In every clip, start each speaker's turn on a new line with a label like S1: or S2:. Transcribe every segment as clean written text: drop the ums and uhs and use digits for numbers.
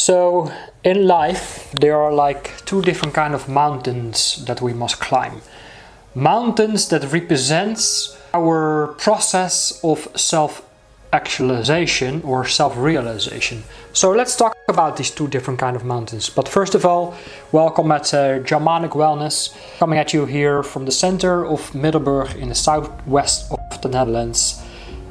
S1: So in life there are like two different kind of mountains that we must climb. Mountains that represents our process of self-actualization or self-realization. So let's talk about these two different kind of mountains. But first of all, welcome at Germanic Wellness, coming at you here from the center of Middelburg in the southwest of the Netherlands.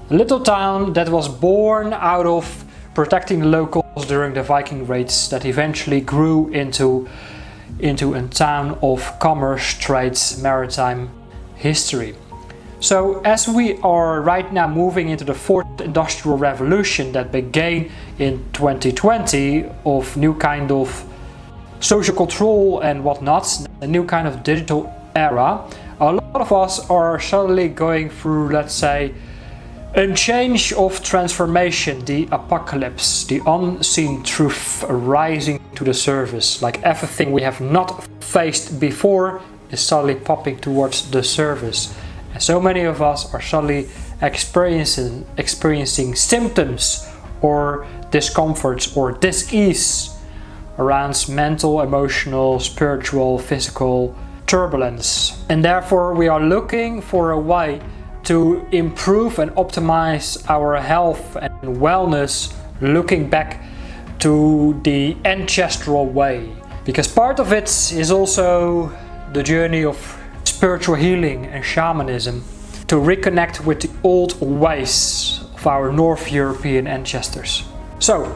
S1: A little town that was born out of protecting the locals during the Viking raids that eventually grew into a town of commerce, trades, maritime history. So as we are right now moving into the fourth industrial revolution that began in 2020 of new kind of social control and whatnot, a new kind of digital era, a lot of us are suddenly going through, let's say, a change of transformation, the apocalypse, the unseen truth rising to the surface, like everything we have not faced before is suddenly popping towards the surface. And so many of us are suddenly experiencing symptoms or discomforts or dis-ease around mental, emotional, spiritual, physical turbulence. And therefore we are looking for a way to improve and optimize our health and wellness, looking back to the ancestral way. Because part of it is also the journey of spiritual healing and shamanism, to reconnect with the old ways of our North European ancestors. So,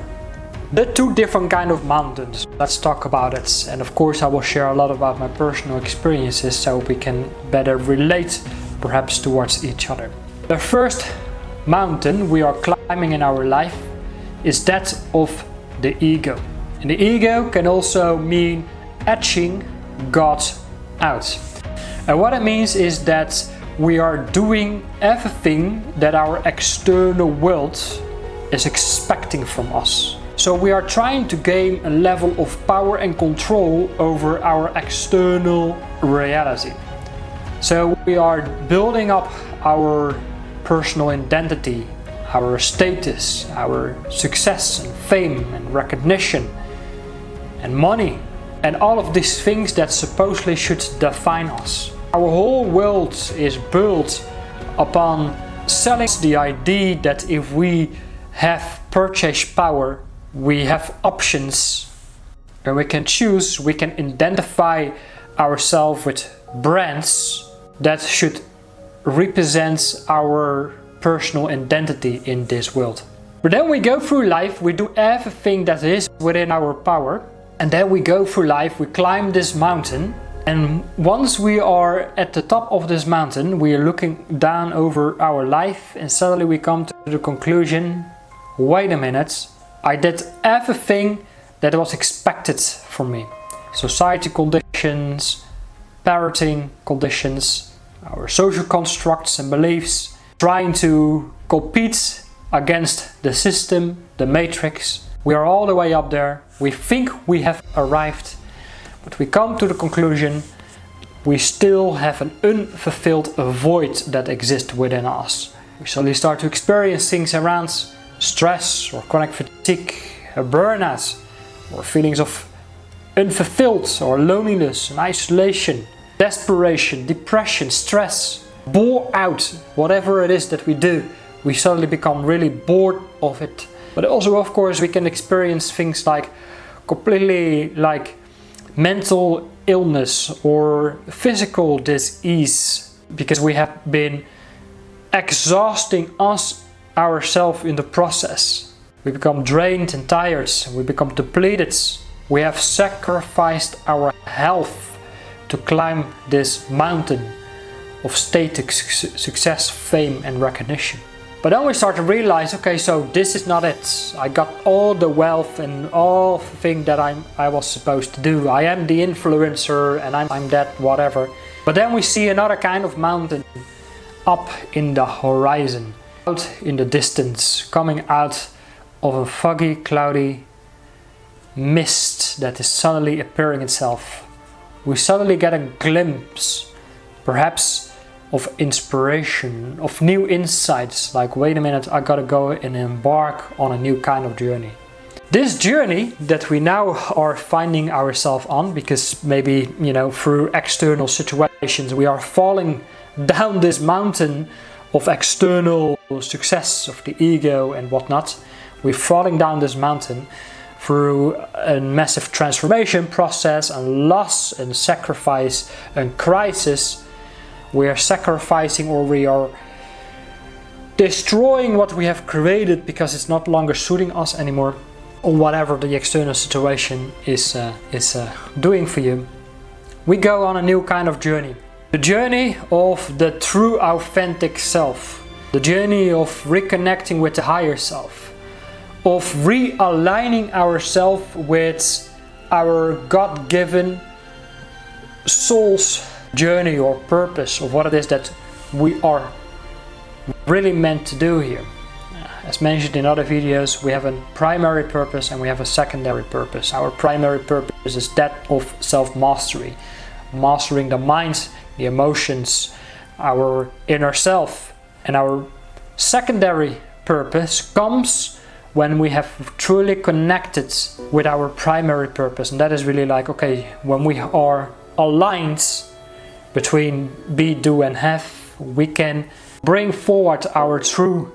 S1: the two different kind of mountains, let's talk about it. And of course I will share a lot about my personal experiences so we can better relate perhaps towards each other. The first mountain we are climbing in our life is that of the ego. And the ego can also mean etching God out. And what it means is that we are doing everything that our external world is expecting from us. So we are trying to gain a level of power and control over our external reality. So we are building up our personal identity, our status, our success and fame and recognition and money and all of these things that supposedly should define us. Our whole world is built upon selling the idea that if we have purchase power, we have options and we can choose, we can identify ourselves with brands that should represent our personal identity in this world. But then we go through life, we do everything that is within our power, and then we go through life, we climb this mountain, and once we are at the top of this mountain, we are looking down over our life, and suddenly we come to the conclusion, wait a minute, I did everything that was expected from me. Society conditions, parenting conditions, our social constructs and beliefs, trying to compete against the system, the matrix. We are all the way up there. We think we have arrived, but we come to the conclusion we still have an unfulfilled void that exists within us. We suddenly start to experience things around stress or chronic fatigue, a burnout, or feelings of unfulfilled or loneliness and isolation, desperation, depression, stress, bore out, whatever it is that we do, we suddenly become really bored of it. But also, of course, we can experience things like completely like mental illness or physical disease because we have been exhausting ourselves in the process. We become drained and tired, we become depleted. We have sacrificed our health to climb this mountain of static success, fame and recognition. But then we start to realize, okay, so this is not it. I got all the wealth and all the thing that I was supposed to do. I am the influencer and I'm that whatever. But then we see another kind of mountain up in the horizon, out in the distance, coming out of a foggy, cloudy mist that is suddenly appearing itself. We suddenly get a glimpse, perhaps, of inspiration, of new insights, like wait a minute, I gotta go and embark on a new kind of journey. This journey that we now are finding ourselves on, because maybe, through external situations we are falling down this mountain of external success of the ego and whatnot. We're falling down this mountain through a massive transformation process and loss and sacrifice and crisis. We are sacrificing, or we are destroying what we have created because it's not longer suiting us anymore, or whatever the external situation is doing for you. We go on a new kind of journey. The journey of the true authentic self. The journey of reconnecting with the higher self. Of realigning ourselves with our God-given soul's journey or purpose of what it is that we are really meant to do here. As mentioned in other videos, we have a primary purpose and we have a secondary purpose. Our primary purpose is that of self-mastery, mastering the mind, the emotions, our inner self. And our secondary purpose comes when we have truly connected with our primary purpose. And that is really like, okay, when we are aligned between be, do and have, we can bring forward our true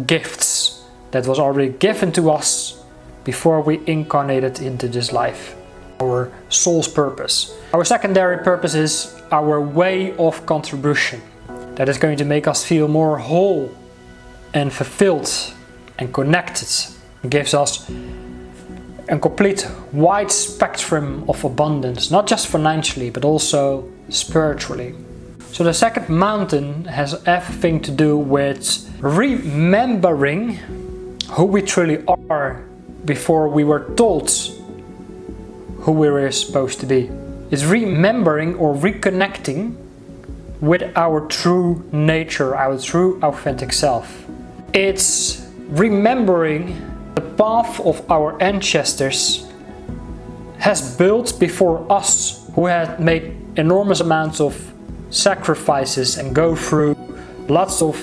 S1: gifts that was already given to us before we incarnated into this life. Our soul's purpose. Our secondary purpose is our way of contribution. That is going to make us feel more whole and fulfilled and connected. It gives us a complete wide spectrum of abundance, not just financially but also spiritually. So the second mountain has everything to do with remembering who we truly are before we were told who we were supposed to be. It's remembering or reconnecting with our true nature, our true authentic self. It's remembering the path of our ancestors has built before us, who had made enormous amounts of sacrifices and go through lots of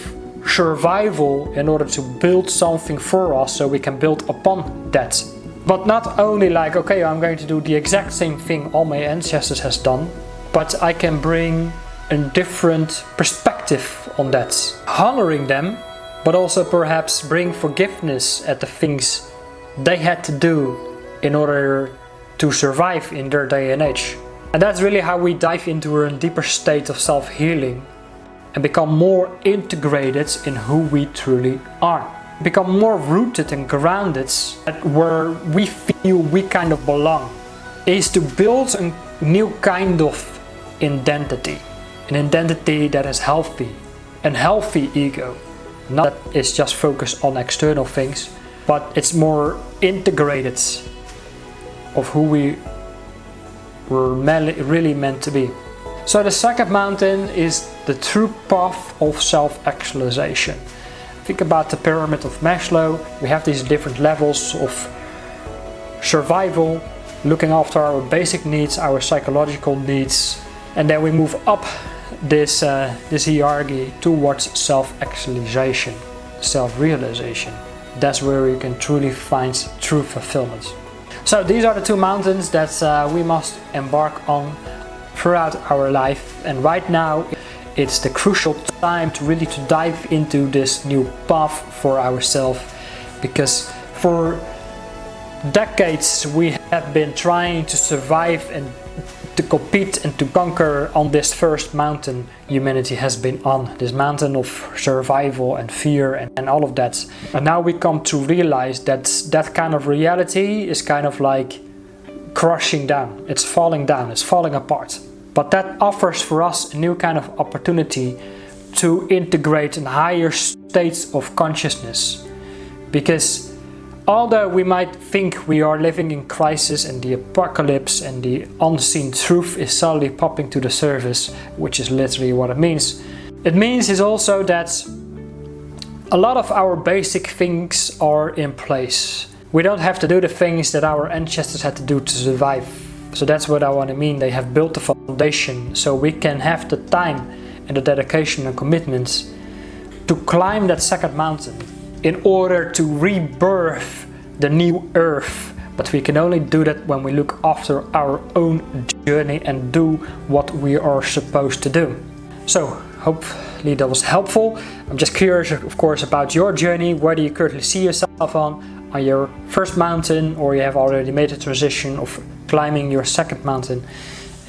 S1: survival in order to build something for us so we can build upon that. But not only like, okay, I'm going to do the exact same thing all my ancestors has done, but I can bring a different perspective on that, honoring them, but also perhaps bring forgiveness at the things they had to do in order to survive in their day and age. And that's really how we dive into a deeper state of self-healing and become more integrated in who we truly are. Become more rooted and grounded at where we feel we kind of belong. Is to build a new kind of identity. An identity that is healthy. A healthy ego. Not that it's just focused on external things, but it's more integrated of who we were really meant to be. So the second mountain is the true path of self-actualization. Think about the pyramid of Maslow. We have these different levels of survival, looking after our basic needs, our psychological needs, and then we move up this hierarchy towards self-actualization, self-realization. That's where you can truly find true fulfillment. So these are the two mountains that we must embark on throughout our life, and right now it's the crucial time to really dive into this new path for ourselves, because for decades we have been trying to survive and to compete and to conquer on this first mountain humanity has been on, this mountain of survival and fear and all of that. And now we come to realize that that kind of reality is kind of like crushing down, it's falling down, it's falling apart. But that offers for us a new kind of opportunity to integrate in higher states of consciousness. Because although we might think we are living in crisis and the apocalypse and the unseen truth is suddenly popping to the surface, which is literally what it means. It means is also that a lot of our basic things are in place. We don't have to do the things that our ancestors had to do to survive. So that's what I want to mean. They have built the foundation so we can have the time and the dedication and commitments to climb that second mountain in order to rebirth the new earth. But we can only do that when we look after our own journey and do what we are supposed to do. So, hopefully that was helpful. I'm just curious, of course, about your journey. Where do you currently see yourself on your first mountain, or you have already made the transition of climbing your second mountain?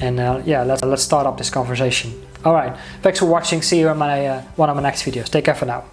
S1: And yeah, let's start up this conversation. Alright, thanks for watching. See you in one of my next videos. Take care for now.